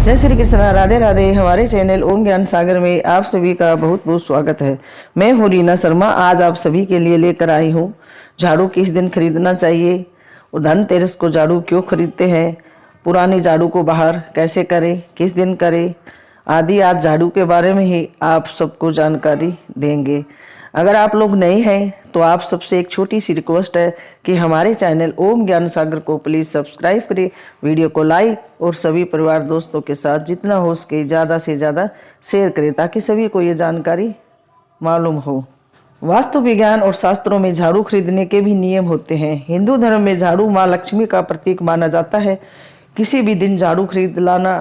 जय श्री कृष्ण, राधे राधे। हमारे चैनल ओम ज्ञान सागर में आप सभी का बहुत बहुत स्वागत है। मैं हूँ रीना शर्मा। आज आप सभी के लिए लेकर आई हूँ झाड़ू किस दिन खरीदना चाहिए और धनतेरस को झाड़ू क्यों खरीदते हैं, पुराने झाड़ू को बाहर कैसे करें, किस दिन करें आदि। आज झाड़ू के बारे में ही आप सबको जानकारी देंगे। अगर आप लोग नए हैं तो आप सबसे एक छोटी सी रिक्वेस्ट है कि हमारे चैनल ओम ज्ञान सागर को प्लीज़ सब्सक्राइब करें, वीडियो को लाइक और सभी परिवार दोस्तों के साथ जितना हो सके ज़्यादा से ज़्यादा शेयर करें ताकि सभी को ये जानकारी मालूम हो। वास्तु विज्ञान और शास्त्रों में झाड़ू खरीदने के भी नियम होते हैं। हिंदू धर्म में झाड़ू माँ लक्ष्मी का प्रतीक माना जाता है। किसी भी दिन झाड़ू खरीद लाना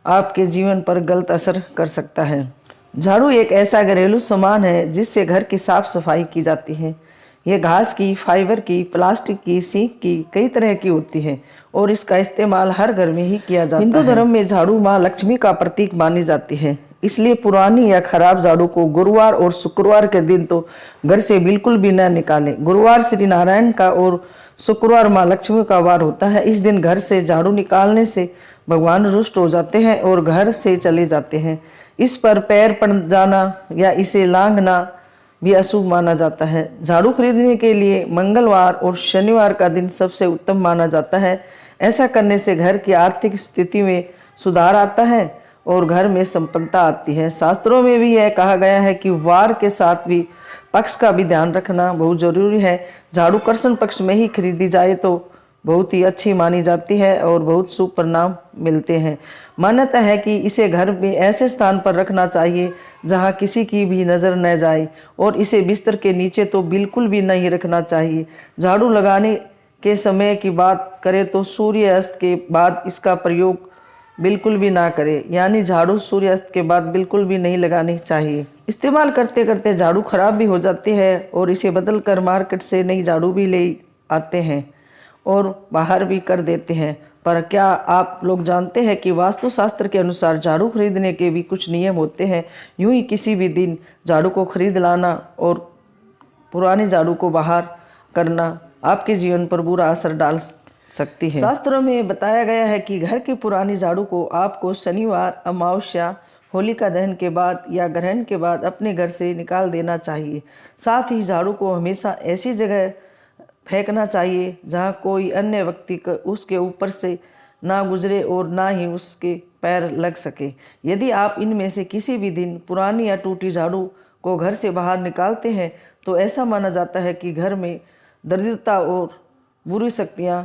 आपके जीवन पर गलत असर कर सकता है। झाड़ू एक ऐसा घरेलू सामान है जिससे घर की साफ सफाई की जाती है। यह घास की, फाइबर की, प्लास्टिक की, सीक की, कई तरह की होती है और इसका इस्तेमाल हर घर में ही किया जाता है। हिंदू धर्म में झाड़ू माँ लक्ष्मी का प्रतीक मानी जाती है, इसलिए पुरानी या खराब झाड़ू को गुरुवार और शुक्रवार के दिन तो घर से बिल्कुल भी न निकालें। गुरुवार श्री नारायण का और शुक्रवार माँ लक्ष्मी का वार होता है। इस दिन घर से झाड़ू निकालने से भगवान रुष्ट हो जाते हैं और घर से चले जाते हैं। इस पर पैर पड़ जाना या इसे लांघना भी अशुभ माना जाता है। झाड़ू खरीदने के लिए मंगलवार और शनिवार का दिन सबसे उत्तम माना जाता है। ऐसा करने से घर की आर्थिक स्थिति में सुधार आता है और घर में संपन्नता आती है। शास्त्रों में भी यह कहा गया है कि वार के साथ भी पक्ष का भी ध्यान रखना बहुत जरूरी है। झाड़ू कृष्ण पक्ष में ही खरीदी जाए तो बहुत ही अच्छी मानी जाती है और बहुत शुभ परिणाम मिलते हैं। मान्यता है कि इसे घर में ऐसे स्थान पर रखना चाहिए जहां किसी की भी नज़र न जाए और इसे बिस्तर के नीचे तो बिल्कुल भी नहीं रखना चाहिए। झाड़ू लगाने के समय की बात करें तो सूर्य अस्त के बाद इसका प्रयोग बिल्कुल भी ना करें, यानी झाड़ू सूर्य अस्त के बाद बिल्कुल भी नहीं लगानी चाहिए। इस्तेमाल करते करते झाड़ू खराब भी हो जाती है और इसे बदल कर मार्केट से नई झाड़ू भी ले आते हैं और बाहर भी कर देते हैं। पर क्या आप लोग जानते हैं कि वास्तुशास्त्र के अनुसार झाड़ू खरीदने के भी कुछ नियम होते हैं। यूं ही किसी भी दिन झाड़ू को खरीद लाना और पुराने झाड़ू को बाहर करना आपके जीवन पर बुरा असर डाल सकती है। शास्त्रों में बताया गया है कि घर की पुरानी झाड़ू को आपको शनिवार, अमावस्या, होलिका दहन के बाद या ग्रहण के बाद अपने घर से निकाल देना चाहिए। साथ ही झाड़ू को हमेशा ऐसी जगह फेंकना चाहिए जहाँ कोई अन्य व्यक्ति उसके ऊपर से ना गुजरे और ना ही उसके पैर लग सके। यदि आप इनमें से किसी भी दिन पुरानी या टूटी झाड़ू को घर से बाहर निकालते हैं तो ऐसा माना जाता है कि घर में दरिद्रता और बुरी शक्तियाँ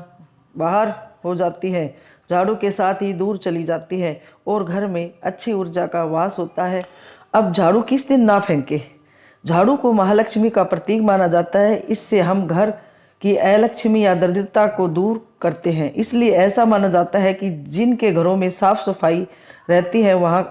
बाहर हो जाती है, झाड़ू के साथ ही दूर चली जाती है और घर में अच्छी ऊर्जा का वास होता है। अब झाड़ू किस दिन ना फेंके। झाड़ू को महालक्ष्मी का प्रतीक माना जाता है। इससे हम घर कि अलक्ष्मी या दरिद्रता को दूर करते हैं। इसलिए ऐसा माना जाता है कि जिनके घरों में साफ सफाई रहती है वहाँ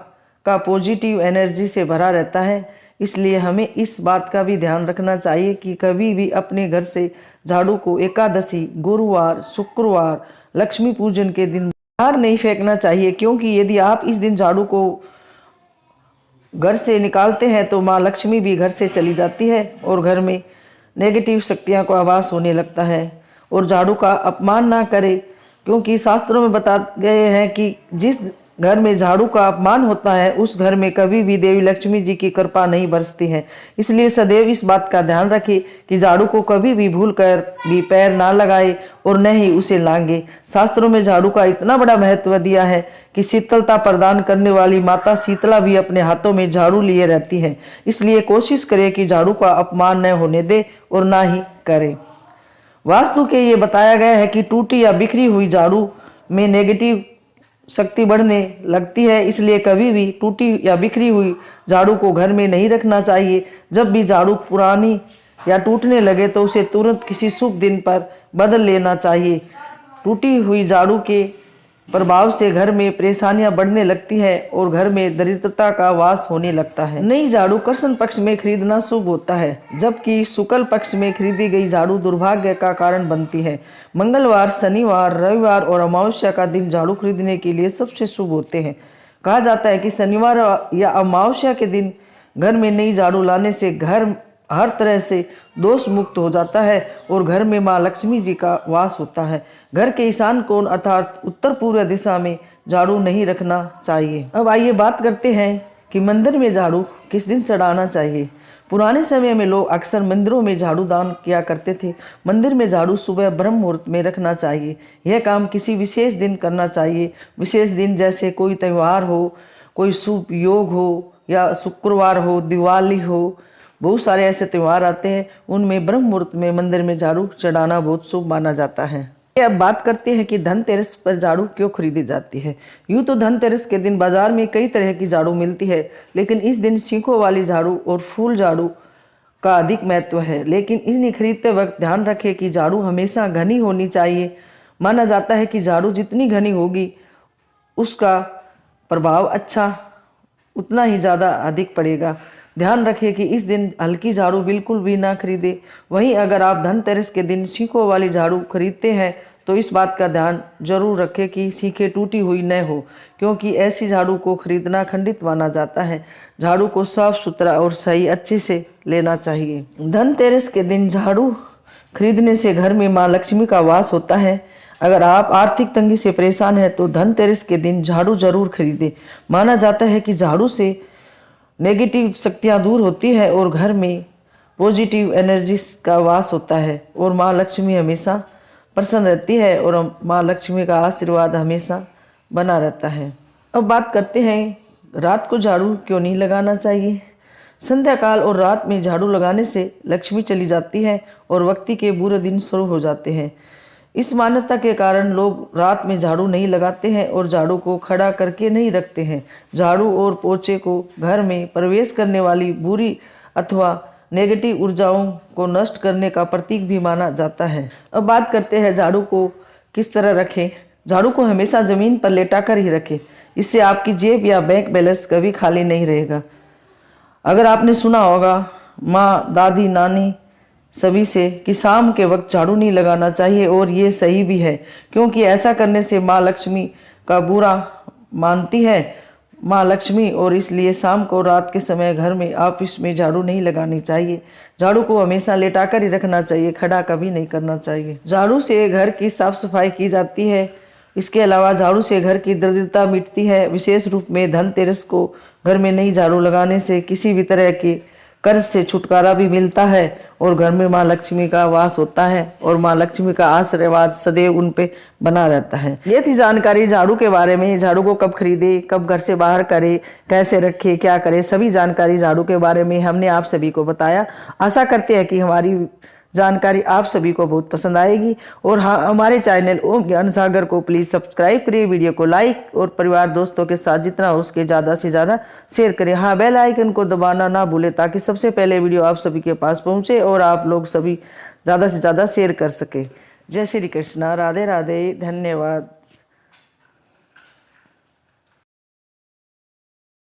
का पॉजिटिव एनर्जी से भरा रहता है। इसलिए हमें इस बात का भी ध्यान रखना चाहिए कि कभी भी अपने घर से झाड़ू को एकादशी, गुरुवार, शुक्रवार, लक्ष्मी पूजन के दिन बाहर नहीं फेंकना चाहिए, क्योंकि यदि आप इस दिन झाड़ू को घर से निकालते हैं तो माँ लक्ष्मी भी घर से चली जाती है और घर में नेगेटिव शक्तियाँ को आवास होने लगता है। और झाड़ू का अपमान ना करें, क्योंकि शास्त्रों में बता गए हैं कि जिस घर में झाड़ू का अपमान होता है उस घर में कभी भी देवी लक्ष्मी जी की कृपा नहीं बरसती है। इसलिए सदैव इस बात का ध्यान रखें कि झाड़ू को कभी भी भूल कर भी पैर ना लगाए और न ही उसे लांगे। शास्त्रों में झाड़ू का इतना बड़ा महत्व दिया है कि शीतलता प्रदान करने वाली माता शीतला भी अपने हाथों में झाड़ू लिए रहती है। इसलिए कोशिश करें कि झाड़ू का अपमान न होने दे और ना ही करें। वास्तु के ये बताया गया है कि टूटी या बिखरी हुई झाड़ू में नेगेटिव शक्ति बढ़ने लगती है। इसलिए कभी भी टूटी या बिखरी हुई झाड़ू को घर में नहीं रखना चाहिए। जब भी झाड़ू पुरानी या टूटने लगे तो उसे तुरंत किसी शुभ दिन पर बदल लेना चाहिए। टूटी हुई झाड़ू के प्रभाव से घर में परेशानियां बढ़ने लगती है और घर में दरिद्रता का वास होने लगता है। नई झाड़ू कृष्ण पक्ष में खरीदना शुभ होता है, जबकि शुक्ल पक्ष में खरीदी गई झाड़ू दुर्भाग्य का कारण बनती है। मंगलवार, शनिवार, रविवार और अमावस्या का दिन झाड़ू खरीदने के लिए सबसे शुभ होते हैं। कहा जाता है कि शनिवार या अमावस्या के दिन घर में नई झाड़ू लाने से घर हर तरह से दोष मुक्त हो जाता है और घर में माँ लक्ष्मी जी का वास होता है। घर के ईशान कोण अर्थात उत्तर पूर्व दिशा में झाड़ू नहीं रखना चाहिए। अब आइए बात करते हैं कि मंदिर में झाड़ू किस दिन चढ़ाना चाहिए। पुराने समय में लोग अक्सर मंदिरों में झाड़ू दान किया करते थे। मंदिर में झाड़ू सुबह ब्रह्म मुहूर्त में रखना चाहिए। यह काम किसी विशेष दिन करना चाहिए। विशेष दिन जैसे कोई त्यौहार हो, कोई शुभ योग हो, या शुक्रवार हो, दिवाली हो, बहुत सारे ऐसे त्यौहार आते हैं, उनमें ब्रह्म मुहूर्त में मंदिर में झाड़ू चढ़ाना बहुत शुभ माना जाता है। अब बात करते हैं कि धनतेरस पर झाड़ू क्यों खरीदी जाती है। यूँ तो धनतेरस के दिन बाजार में कई तरह की झाड़ू मिलती है, लेकिन इस दिन सीखों वाली झाड़ू और फूल झाड़ू का अधिक महत्व है। लेकिन इन्हें खरीदते वक्त ध्यान रखें कि झाड़ू हमेशा घनी होनी चाहिए। माना जाता है कि झाड़ू जितनी घनी होगी उसका प्रभाव अच्छा उतना ही ज़्यादा अधिक पड़ेगा। ध्यान रखें कि इस दिन हल्की झाड़ू बिल्कुल भी ना खरीदें। वहीं अगर आप धनतेरस के दिन सीखों वाली झाड़ू खरीदते हैं तो इस बात का ध्यान जरूर रखें कि सीखें टूटी हुई न हो, क्योंकि ऐसी झाड़ू को खरीदना खंडित माना जाता है। झाड़ू को साफ सुथरा और सही अच्छे से लेना चाहिए। धनतेरस के दिन झाड़ू खरीदने से घर में माँ लक्ष्मी का वास होता है। अगर आप आर्थिक तंगी से परेशान हैं तो धनतेरस के दिन झाड़ू जरूर खरीदें। माना जाता है कि झाड़ू से नेगेटिव शक्तियाँ दूर होती है और घर में पॉजिटिव एनर्जी का वास होता है और माँ लक्ष्मी हमेशा प्रसन्न रहती है और माँ लक्ष्मी का आशीर्वाद हमेशा बना रहता है। अब बात करते हैं रात को झाड़ू क्यों नहीं लगाना चाहिए। संध्या काल और रात में झाड़ू लगाने से लक्ष्मी चली जाती है और व्यक्ति के बुरे दिन शुरू हो जाते हैं। इस मान्यता के कारण लोग रात में झाड़ू नहीं लगाते हैं और झाड़ू को खड़ा करके नहीं रखते हैं। झाड़ू और पोछे को घर में प्रवेश करने वाली बुरी अथवा नेगेटिव ऊर्जाओं को नष्ट करने का प्रतीक भी माना जाता है। अब बात करते हैं झाड़ू को किस तरह रखें। झाड़ू को हमेशा ज़मीन पर लेटाकर ही रखें। इससे आपकी जेब या बैंक बैलेंस कभी खाली नहीं रहेगा। अगर आपने सुना होगा माँ, दादी, नानी सभी से कि शाम के वक्त झाड़ू नहीं लगाना चाहिए, और ये सही भी है, क्योंकि ऐसा करने से माँ लक्ष्मी का बुरा मानती है माँ लक्ष्मी, और इसलिए शाम को रात के समय घर में ऑफिस में झाड़ू नहीं लगानी चाहिए। झाड़ू को हमेशा लेटाकर ही रखना चाहिए, खड़ा कभी नहीं करना चाहिए। झाड़ू से घर की साफ सफाई की जाती है। इसके अलावा झाड़ू से घर की दरिद्रता मिटती है। विशेष रूप में धनतेरस को घर में नई झाड़ू लगाने से किसी भी तरह के कर्ज से छुटकारा भी मिलता है और घर में माँ लक्ष्मी का वास होता है और माँ लक्ष्मी का आशीर्वाद सदैव उन पे बना रहता है। ये थी जानकारी झाड़ू के बारे में। झाड़ू को कब खरीदे, कब घर से बाहर करे, कैसे रखे, क्या करे, सभी जानकारी झाड़ू के बारे में हमने आप सभी को बताया। आशा करते हैं कि हमारी जानकारी आप सभी को बहुत पसंद आएगी, और हाँ, हमारे चैनल ओम ज्ञान सागर को प्लीज़ सब्सक्राइब करिए, वीडियो को लाइक और परिवार दोस्तों के साथ जितना हो उसके ज़्यादा से ज़्यादा शेयर करें। हाँ, बेल आइकन को दबाना ना भूलें ताकि सबसे पहले वीडियो आप सभी के पास पहुँचे और आप लोग सभी ज़्यादा से ज़्यादा शेयर कर सकें। जय श्री कृष्णा, राधे राधे, धन्यवाद।